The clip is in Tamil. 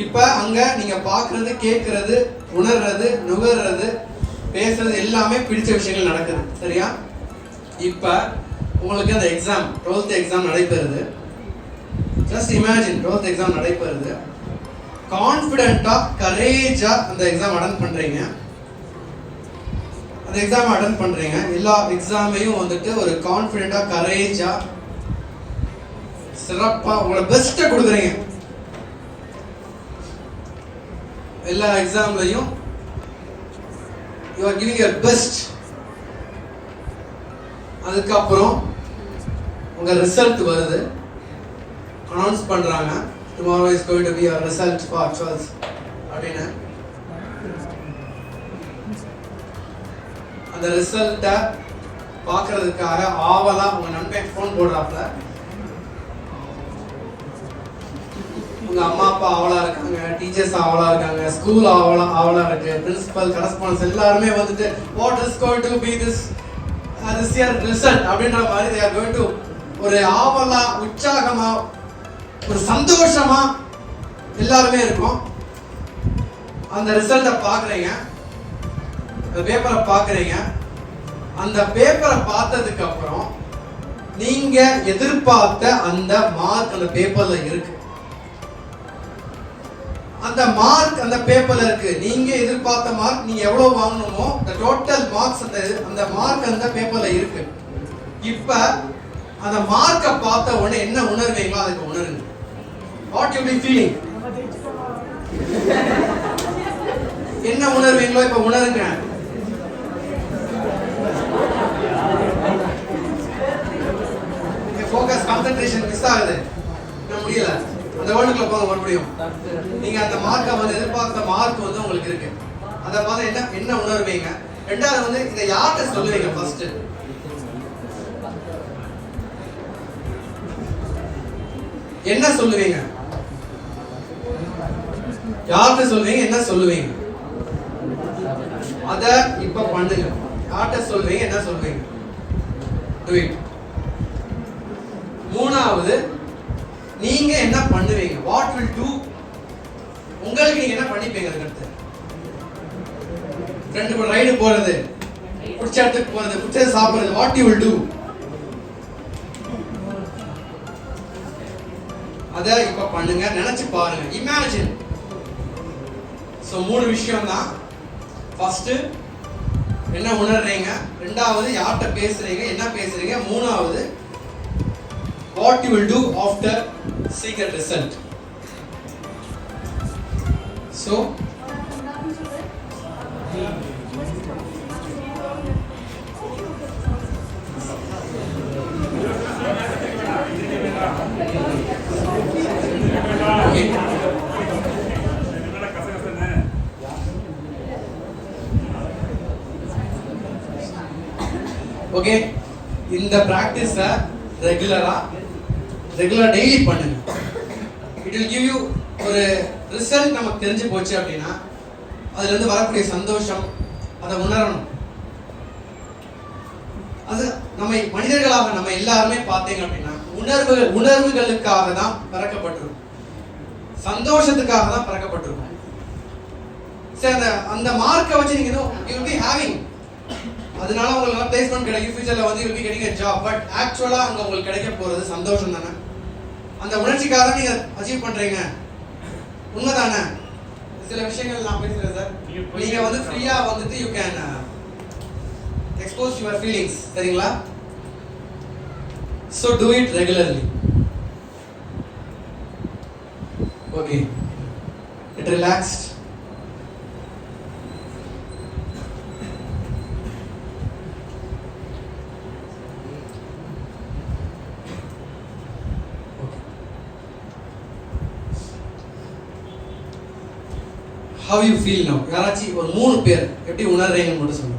இப்ப அங்க நீங்க பாக்குறது, கேட்கறது, உணர்றது, நுகர்றது, பேசுறது எல்லாமே பிடிச்ச விஷயங்கள் நடக்குது. சரியா? இப்ப உங்களுக்கு அந்த எக்ஸாம் 12th எக்ஸாம் நடைபெறுது. ஜஸ்ட் இமேஜின் 12th எக்ஸாம் நடைபெறுது. கான்ஃபிடென்ட்டா, கரேஜா அந்த எக்ஸாம் அட்டெண்ட் பண்றீங்க. அந்த எக்ஸாம் அட்டெண்ட் பண்றீங்க. எல்லா எக்ஸாமையும் வந்துட்டு ஒரு கான்ஃபிடென்ட்டா, கரேஜா, சிறப்பா உங்களோட பெஸ்ட்டை கொடுக்குறீங்க. எல்லா எக்ஸாம்லையும் you are giving your best. அதுக்கப்புறம் உங்க ரிசல்ட் வருது, அனௌன்ஸ் பண்றாங்க, tomorrow is going to be your result for 12th அப்படின்னு. அந்த ரிசல்ட்டை பார்க்கறதுக்காக ஆவலா உங்க நண்பன் ஃபோன் போடுறாப்ல. உங்க அம்மா அப்பா ஆவலா இருக்காங்க, டீச்சர்ஸ் ஆவலா இருக்காங்க, ஸ்கூல் ஆவலா இருக்கு, பிரின்சிபல், கரஸ்பாண்டன்ஸ் எல்லாருமே வந்துட்டு what is going to be this year result அப்படின்ற மாதிரி they are going to ஒரு ஆவலா, உற்சாகமா, ஒரு சந்தோஷமா எல்லாருமே இருக்கும். அந்த ரிசல்ட்டை பார்க்குறீங்க, அந்த பேப்பரை பார்க்குறீங்க. அந்த பேப்பரை பார்த்ததுக்கு அப்புறம் நீங்க எதிர்பார்த்த அந்த மார்க் அந்த பேப்பர்ல இருக்கு. அந்த மார்க் அந்த பேப்பர்ல இருக்கு. நீங்க எதிர்பார்த்த மார்க், நீங்க எவ்வளவு வாங்கணுமோ the total marks அந்த மார்க் அந்த பேப்பர்ல இருக்கு. இப்ப அந்த மார்க்கை பார்த்த உடனே என்ன உணர்வீங்களோ அதுக்கு உணருங்க. What you be feeling? என்ன உணர்வீங்களோ இப்ப உணருங்க. ஃபோக்கஸ், கான்சென்ட்ரேஷன் மிஸ் ஆகுது. என்ன முடியல. அந்த வேர்ல்டுக்குள்ள போக மறுபடியும் நீங்க அந்த மார்க்கை வந்து எதிர்பார்த்த மார்க் வந்து உங்களுக்கு இருக்கு. அதை பார்த்து என்ன உணர்வீங்க? ரெண்டாவது வந்து இதை யார்கிட்ட சொல்லுவீங்க? ஃபர்ஸ்ட் என்ன சொல்லுவீங்க? யார்கிட்ட சொல்லுவீங்க? என்ன சொல்லுவீங்க? அத இப்ப பண்ணுங்க. யார்கிட்ட சொல்லுவீங்க? என்ன சொல்லுவீங்க? Do it. மூணாவது, நீங்க என்ன பண்ணுவீங்க? What will do? உங்களுக்கு நீங்க என்ன பண்ணிப்பீங்க? அதுக்கு ஃப்ரெண்ட் கூட ரைடு போறது, பிடிச்ச இடத்துக்கு போறது, பிடிச்சது சாப்பிடுறது, what you will do? அத இப்ப பண்ணுங்க, நினைச்சு பாருங்க, இமேஜின். சோ 3 விஷயம் தான். ஃபர்ஸ்ட் என்ன உணர்றீங்க, ரெண்டாவது யார்கிட்ட பேசுறீங்க, என்ன பேசுறீங்க, மூணாவது what you will do after seeing a result. So okay, இந்த பிராக்டிஸ ரெகுலரா டெய்லி பண்ணுங்க. இட் will give you ஒரு ரிசல்ட் நமக்கு தெரிஞ்சு போச்சு அப்படின்னா அதுல இருந்து வரக்கூடிய சந்தோஷம் அதை உணரணும். அது நம்ம மனிதர்களாக நம்ம எல்லாருமே பார்த்தீங்க அப்படின்னா உணர்வுகளுக்காக தான் பிறக்கப்பட்டிருக்கும், சந்தோஷத்துக்காக தான் பிறக்கப்பட்டிருக்கும். சரி, அந்த மார்க்கை வச்சு நீங்க you will be having, அதனால உங்களுக்கு பிளேஸ்மென்ட் கிடைக்கும், ஃபியூச்சர்ல வந்து you will be getting a job, but ஆக்சுவலா அங்க உங்களுக்கு கிடைக்க போறது சந்தோஷம் தானே. அந்த உணர்ச்சிக்காக நீங்க அச்சீவ் பண்றீங்க, உண்மைதானே? சில விஷயங்கள் நான் பேசுறேன் சார், நீங்க வந்து ஃப்ரீயா வந்துட்டு you can expose your feelings, சரிங்களா? So do it regularly. Okay, get relaxed. How you feel now? யாராச்சும் ஒரு 3 பேர் எப்படி உணர்றீங்கன்னு மட்டும் சொல்லுங்க.